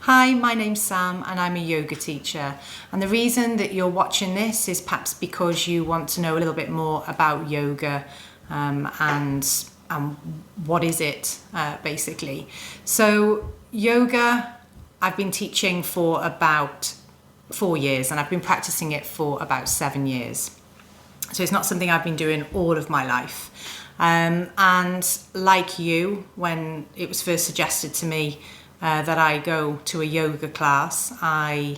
Hi, my name's Sam and I'm a yoga teacher, and the reason that you're watching this is perhaps because you want to know a little bit more about yoga and what is it basically. So yoga I've been teaching for about 4 years and I've been practicing it for about 7 years. So it's not something I've been doing all of my life. And like you, when it was first suggested to me that I go to a yoga class, I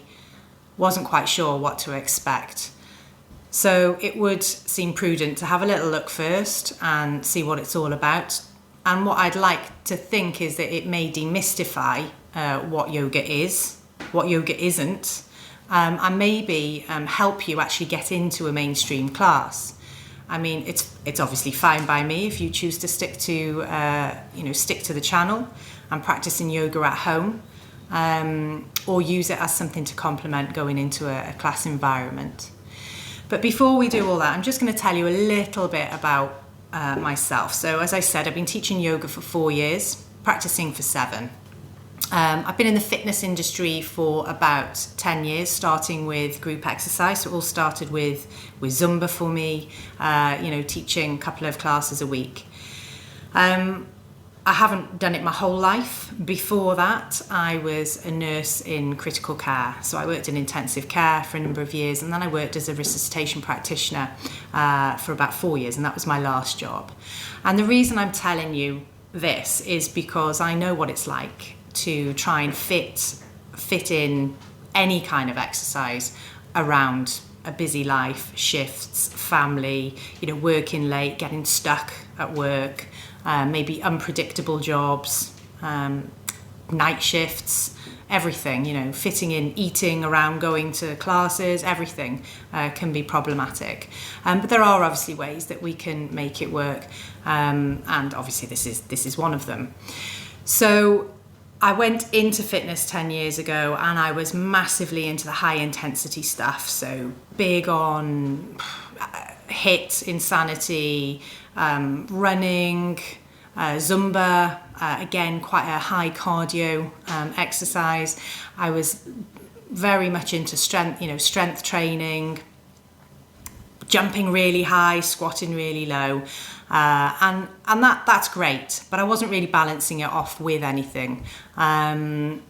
wasn't quite sure what to expect. So it would seem prudent to have a little look first and see what it's all about. And what I'd like to think is that it may demystify what yoga is, what yoga isn't, and maybe help you actually get into a mainstream class. I mean, it's obviously fine by me if you choose to stick to the channel and practicing yoga at home, or use it as something to complement going into a class environment. But before we do all that, I'm just going to tell you a little bit about myself. So as I said, I've been teaching yoga for 4 years, practicing for 7. I've been in the fitness industry for about 10 years, starting with group exercise. So it all started with Zumba for me, teaching a couple of classes a week. I haven't done it my whole life. Before that, I was a nurse in critical care. So I worked in intensive care for a number of years, and then I worked as a resuscitation practitioner for about 4 years, and that was my last job. And the reason I'm telling you this is because I know what it's like to try and fit in any kind of exercise around a busy life, shifts, family, working late, getting stuck at work, maybe unpredictable jobs, night shifts, everything, fitting in, eating around going to classes, everything can be problematic. But there are obviously ways that we can make it work, and obviously this is one of them. So I went into fitness 10 years ago and I was massively into the high intensity stuff. So big on HIIT, insanity, running, Zumba, again, quite a high cardio exercise. I was very much into strength training, jumping really high, squatting really low. And that's great, but I wasn't really balancing it off with anything. And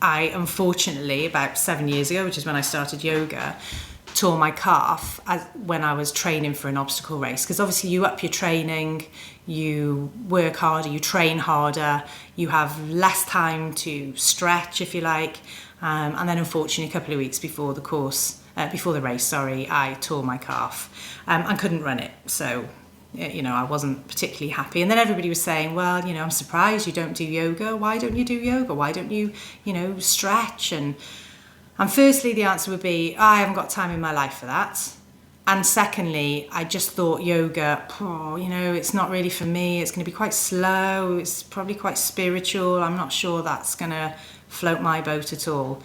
I, unfortunately, about 7 years ago, which is when I started yoga, tore my calf when I was training for an obstacle race. Because obviously you up your training, you work harder, you train harder, you have less time to stretch, if you like. And then unfortunately, a couple of weeks before the race, I tore my calf and couldn't run it. So, I wasn't particularly happy. And then everybody was saying, well, I'm surprised you don't do yoga. Why don't you do yoga? Why don't you, stretch? And firstly, the answer would be, I haven't got time in my life for that. And secondly, I just thought yoga, it's not really for me. It's going to be quite slow. It's probably quite spiritual. I'm not sure that's going to float my boat at all.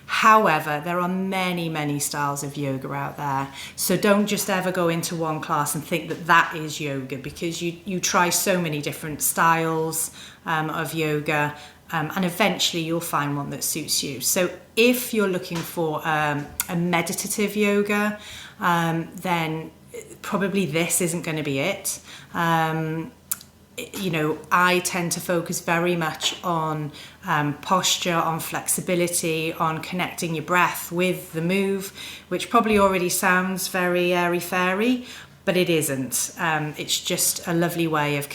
However, there are many, many styles of yoga out there. So don't just ever go into one class and think that is yoga, because you try so many different styles of yoga, and eventually you'll find one that suits you. So if you're looking for a meditative yoga, then probably this isn't going to be it. I tend to focus very much on posture, on flexibility, on connecting your breath with the move, which probably already sounds very airy-fairy, but it isn't. It's just a lovely way of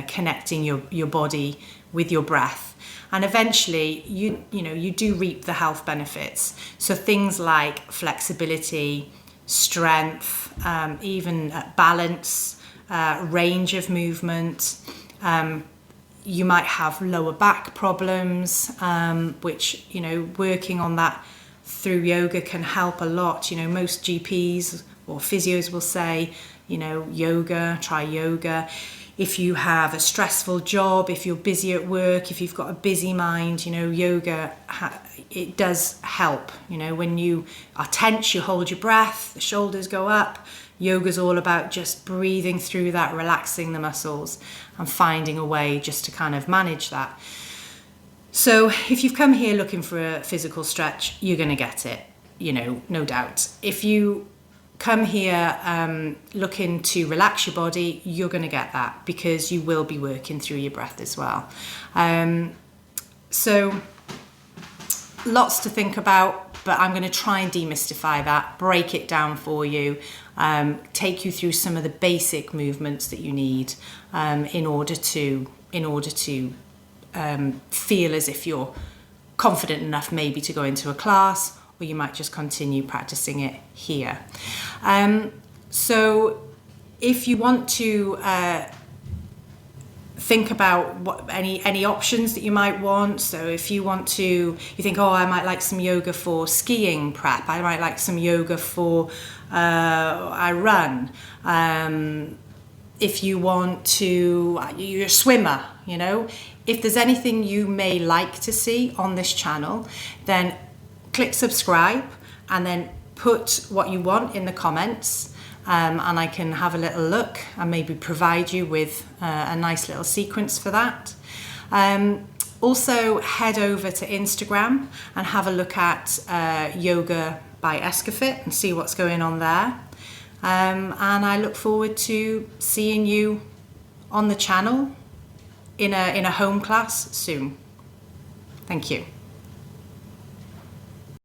connecting your body with your breath. And eventually, you do reap the health benefits. So things like flexibility, strength, even balance, range of movement. You might have lower back problems, which, working on that through yoga can help a lot. Most GPs or physios will say, try yoga. If you have a stressful job, if you're busy at work, if you've got a busy mind, yoga, it does help. When you are tense, you hold your breath, the shoulders go up. Yoga's all about just breathing through that, relaxing the muscles and finding a way just to kind of manage that. So if you've come here looking for a physical stretch, you're going to get it, you know, no doubt. If you come here looking to relax your body, you're going to get that, because you will be working through your breath as well. So lots to think about, but I'm going to try and demystify that, break it down for you, take you through some of the basic movements that you need in order to feel as if you're confident enough maybe to go into a class, or you might just continue practicing it here. So if you want to think about any options that you might want, so if you think, oh, I might like some yoga for skiing prep, I might like some yoga for I run, if you want to, you're a swimmer, you know, if there's anything you may like to see on this channel, then click subscribe and then put what you want in the comments, and I can have a little look and maybe provide you with a nice little sequence for that. Also head over to Instagram and have a look at Yoga by Escofit and see what's going on there. And I look forward to seeing you on the channel in a home class soon. Thank you.